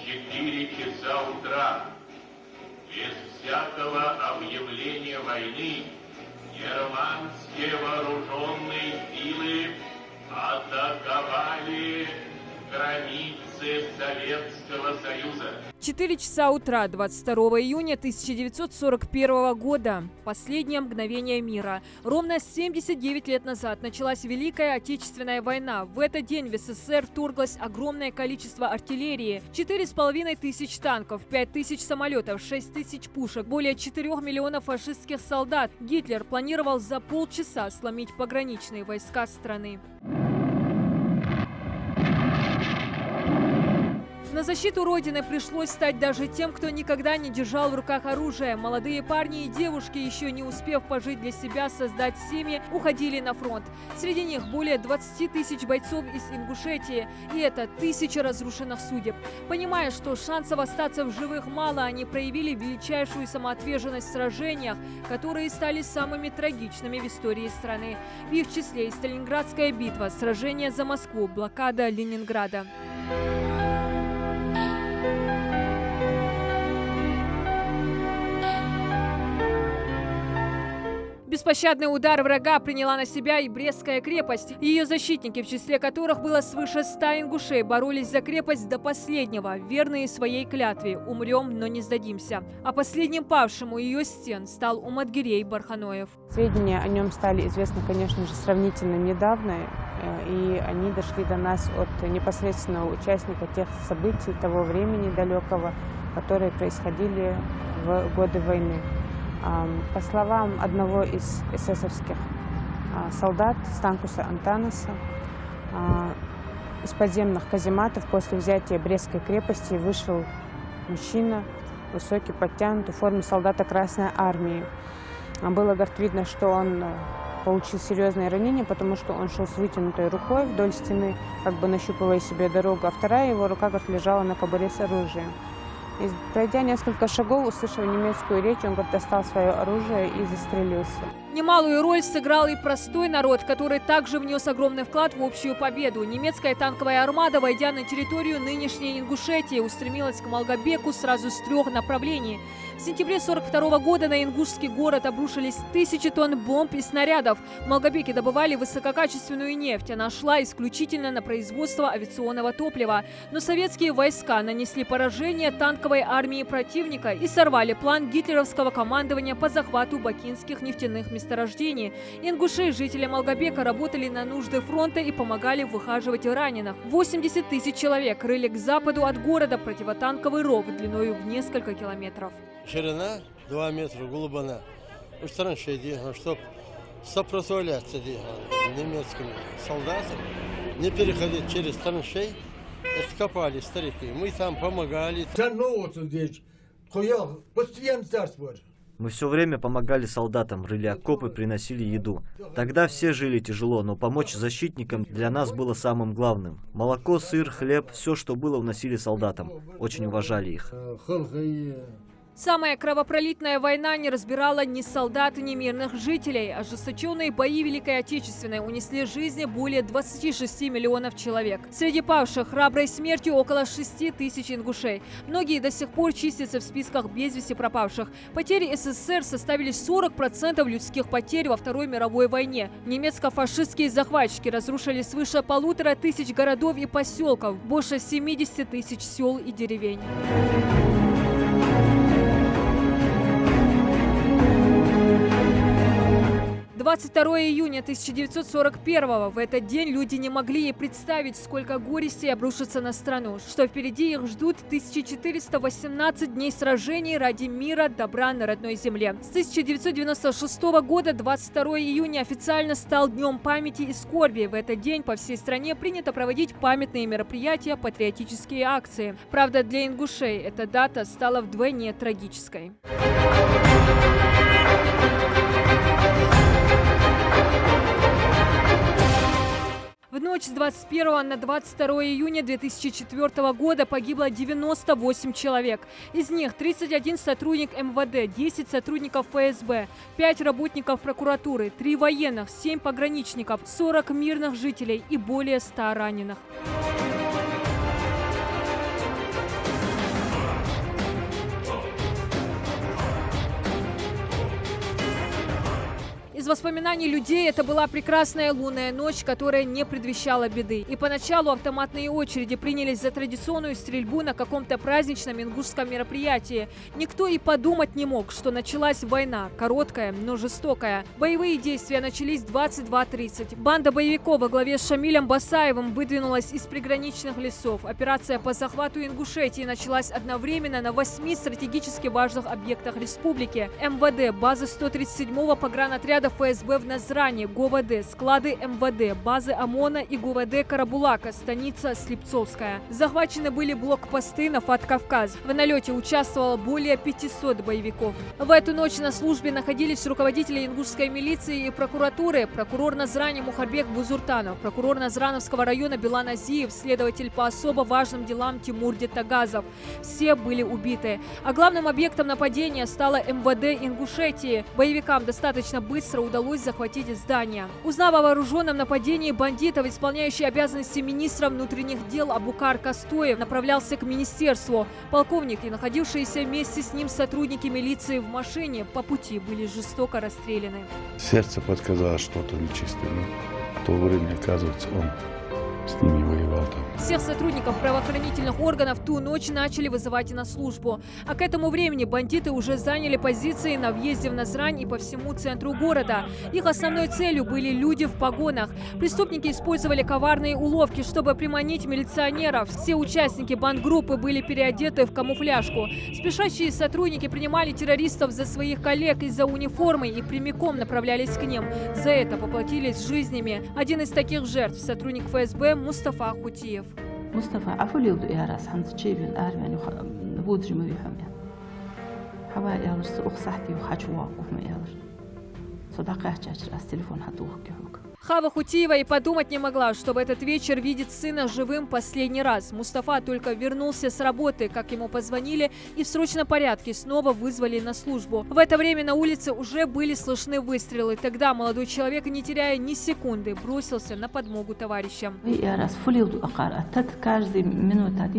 4 часа утра, без всякого объявления войны, германские вооруженные силы атаковали границы Советского Союза. 4 часа утра 22 июня 1941 года. Последнее мгновение мира. Ровно 79 лет назад началась Великая Отечественная война. В этот день в СССР вторглось огромное количество артиллерии. 4500 танков, 5000 самолетов, 6000 пушек, более 4 миллионов фашистских солдат. Гитлер планировал за полчаса сломить пограничные войска страны. На защиту Родины пришлось стать даже тем, кто никогда не держал в руках оружие. Молодые парни и девушки, еще не успев пожить для себя, создать семьи, уходили на фронт. Среди них более 20 тысяч бойцов из Ингушетии. И это тысячи разрушенных судеб. Понимая, что шансов остаться в живых мало, они проявили величайшую самоотверженность в сражениях, которые стали самыми трагичными в истории страны. В их числе и Сталинградская битва, сражение за Москву, блокада Ленинграда. Беспощадный удар врага приняла на себя и Брестская крепость. Ее защитники, в числе которых было свыше 100 ингушей, боролись за крепость до последнего, верные своей клятве «Умрем, но не сдадимся». А последним павшим у ее стен стал Умадгирей Барханоев. Сведения о нем стали известны, конечно же, сравнительно недавно, и они дошли до нас от непосредственного участника тех событий того времени далекого, которые происходили в годы войны. По словам одного из эсэсовских солдат, Станкуса Антанаса, из подземных казематов после взятия Брестской крепости вышел мужчина, высокий, подтянутый, в форме солдата Красной Армии. Было, говорит, видно, что он получил серьезное ранение, потому что он шел с вытянутой рукой вдоль стены, как бы нащупывая себе дорогу, а вторая его рука, говорит, лежала на кобуре с оружием. И, пройдя несколько шагов, услышав немецкую речь, он, говорит, достал свое оружие и застрелился. Немалую роль сыграл и простой народ, который также внес огромный вклад в общую победу. Немецкая танковая армада, войдя на территорию нынешней Ингушетии, устремилась к Малгобеку сразу с 3 направлений. В сентябре 1942 года на ингушский город обрушились 1000 тонн бомб и снарядов. В Малгобеке добывали высококачественную нефть. Она шла исключительно на производство авиационного топлива. Но советские войска нанесли поражение танковой армии противника и сорвали план гитлеровского командования по захвату бакинских нефтяных месторождений. Ингуши, жители Малгобека, работали на нужды фронта и помогали выхаживать раненых. 80 тысяч человек рыли к западу от города противотанковый ров длиною в несколько километров. Ширина 2 метра, глубина. Уж траншеи делали, чтобы сопротивляться немецким солдатам, не переходить через траншеи. Копали старики, мы там помогали. Мы все время помогали солдатам, рыли окопы, приносили еду. Тогда все жили тяжело, но помочь защитникам для нас было самым главным. Молоко, сыр, хлеб, все, что было, вносили солдатам. Очень уважали их. Самая кровопролитная война не разбирала ни солдат, ни мирных жителей. Ожесточенные бои Великой Отечественной унесли жизни более 26 миллионов человек. Среди павших храброй смертью около 6 тысяч ингушей. Многие до сих пор числятся в списках без вести пропавших. Потери СССР составили 40% людских потерь во Второй мировой войне. Немецко-фашистские захватчики разрушили свыше 1500 городов и поселков, больше 70 тысяч сел и деревень. 22 июня 1941 в этот день люди не могли и представить, сколько горестей обрушится на страну, что впереди их ждут 1418 дней сражений ради мира, добра на родной земле. С 1996 года 22 июня официально стал Днем памяти и скорби. В этот день по всей стране принято проводить памятные мероприятия, патриотические акции. Правда, для ингушей эта дата стала вдвойне трагической. В ночь с 21 на 22 июня 2004 года погибло 98 человек. Из них 31 сотрудник МВД, 10 сотрудников ФСБ, 5 работников прокуратуры, 3 военных, 7 пограничников, 40 мирных жителей и более 100 раненых. воспоминаний людей это была прекрасная лунная ночь, которая не предвещала беды. И поначалу автоматные очереди принялись за традиционную стрельбу на каком-то праздничном ингушском мероприятии. Никто и подумать не мог, что началась война, короткая, но жестокая. Боевые действия начались в 22:30. Банда боевиков во главе с Шамилем Басаевым выдвинулась из приграничных лесов. Операция по захвату Ингушетии началась одновременно на 8 стратегически важных объектах республики. МВД, базы 137-го погранотряда ФСБ в Назране, ГУВД, склады МВД, базы ОМОНа и ГУВД Карабулака, станица Слепцовская. Захвачены были блокпосты на Фат-Кавказ. В налете участвовало более 500 боевиков. В эту ночь на службе находились руководители ингушской милиции и прокуратуры, прокурор Назрани Мухарбек Бузуртанов, прокурор Назрановского района Билан Азиев, следователь по особо важным делам Тимур Детагазов. Все были убиты. А главным объектом нападения стало МВД Ингушетии. Боевикам достаточно быстро удалось захватить здание. Узнав о вооруженном нападении бандитов, исполняющий обязанности министра внутренних дел Абукар Кастоев направлялся к министерству. Полковник и находившиеся вместе с ним сотрудники милиции в машине по пути были жестоко расстреляны. Сердце подсказало что-то нечистое. В то время, оказывается, он с ними воевал там. Всех сотрудников правоохранительных органов ту ночь начали вызывать на службу. А к этому времени бандиты уже заняли позиции на въезде в Назрань и по всему центру города. Их основной целью были люди в погонах. Преступники использовали коварные уловки, чтобы приманить милиционеров. Все участники бандгруппы были переодеты в камуфляжку. Спешащие сотрудники принимали террористов за своих коллег из-за униформы и прямиком направлялись к ним. За это поплатились жизнями. Один из таких жертв – сотрудник ФСБ Мустафа Хутиев. Мустафа афулиуду ярас ханцчевин армян вудрим вихамя. Хава ялс ухсахти хачва ухмаялш. Садакачач раз телефон хатухкюк. Хава Хутиева и подумать не могла, что в этот вечер видит сына живым последний раз. Мустафа только вернулся с работы, как ему позвонили, и в срочном порядке снова вызвали на службу. В это время на улице уже были слышны выстрелы. Тогда молодой человек, не теряя ни секунды, бросился на подмогу товарищам. Каждый минута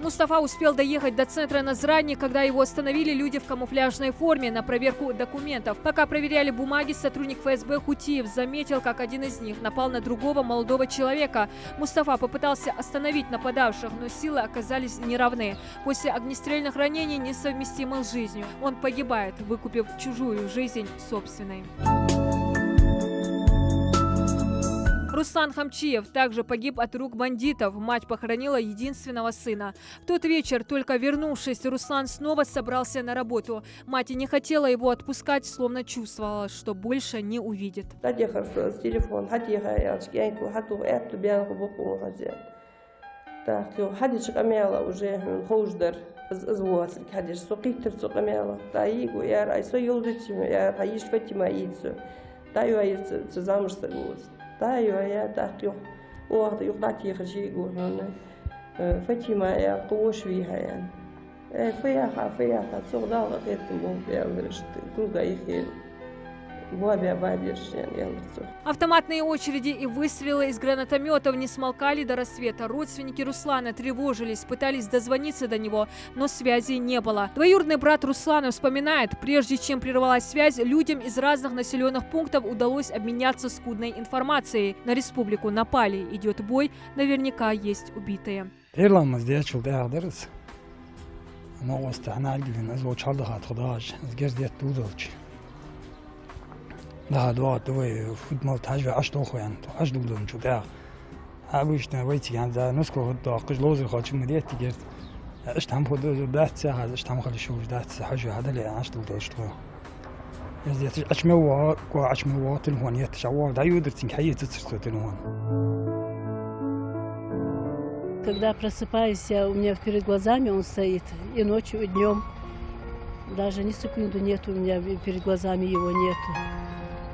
Мустафа успел доехать до центра Назрани, когда его остановили люди в камуфляжной форме на проверку документов. Пока проверяли бумаги, сотрудник ФСБ Хутиев заметил, как один из них напал на другого молодого человека. Мустафа попытался остановить нападавших, но силы оказались неравны. После огнестрельных ранений, несовместимых с жизнью, он погибает, выкупив чужую жизнь собственной. Руслан Хамчиев также погиб от рук бандитов. Мать похоронила единственного сына. В тот вечер, только вернувшись, Руслан снова собрался на работу. Мать не хотела его отпускать, словно чувствовала, что больше не увидит. Таю я так ю, о, ю дати хажигу, Фатима я кошви хаян. Фаяха, цогдала этому я вырежет, круга их Автоматные очереди и выстрелы из гранатометов не смолкали до рассвета. Родственники Руслана тревожились, пытались дозвониться до него, но связи не было. Двоюродный брат Руслана вспоминает, прежде чем прервалась связь, людям из разных населенных пунктов удалось обменяться скудной информацией. На республику напали, идет бой, наверняка есть убитые. Да, двое футбол тажве аж то хуян, аж дулдун чудак. Обычно выйти я за носку до кожлозы хочу медет тигер. Аж там ходу даться, аж там хочу даться, хажу хадали аж дулдун что. Здесь ачмева, ачмева телефон нет, шавар да юдертин хаит телефон. Когда просыпаюсь, у меня перед глазами он стоит, и ночью, и днем. Даже ни секунды нет у меня перед глазами его нету.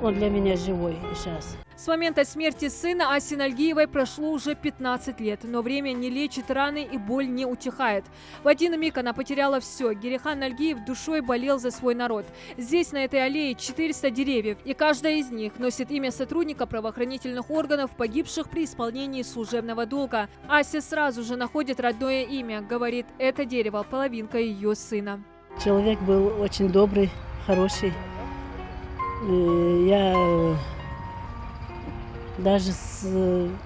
Он для меня живой сейчас. С момента смерти сына Аси Нальгиевой прошло уже 15 лет, но время не лечит раны и боль не утихает. В один миг она потеряла все. Герехан Нальгиев душой болел за свой народ. Здесь, на этой аллее, 400 деревьев, и каждая из них носит имя сотрудника правоохранительных органов, погибших при исполнении служебного долга. Ася сразу же находит родное имя, говорит, это дерево – половинка ее сына. Человек был очень добрый, хороший. Я даже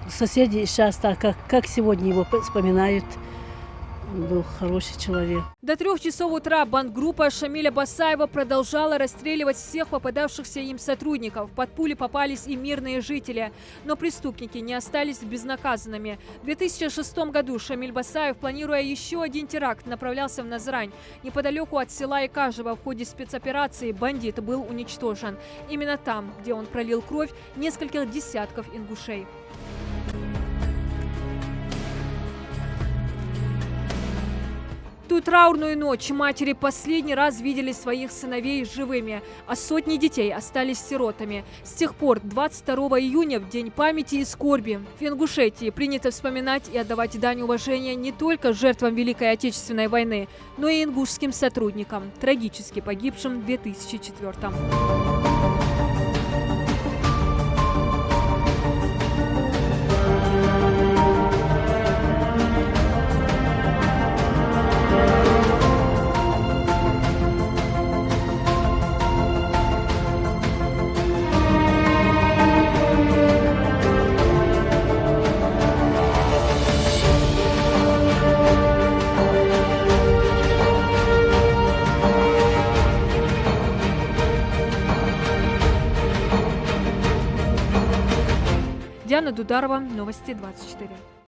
соседи сейчас так, как сегодня его вспоминают, был хороший человек. До 3 часов утра бандгруппа Шамиля Басаева продолжала расстреливать всех попадавшихся им сотрудников. Под пули попались и мирные жители. Но преступники не остались безнаказанными. В 2006 году Шамиль Басаев, планируя еще один теракт, направлялся в Назрань. Неподалеку от села Икажево в ходе спецоперации бандит был уничтожен. Именно там, где он пролил кровь нескольких десятков ингушей. В ту траурную ночь матери последний раз видели своих сыновей живыми, а сотни детей остались сиротами. С тех пор, 22 июня, в День памяти и скорби, в Ингушетии принято вспоминать и отдавать дань уважения не только жертвам Великой Отечественной войны, но и ингушским сотрудникам, трагически погибшим в 2004-м. Диана Дударова, Новости 24.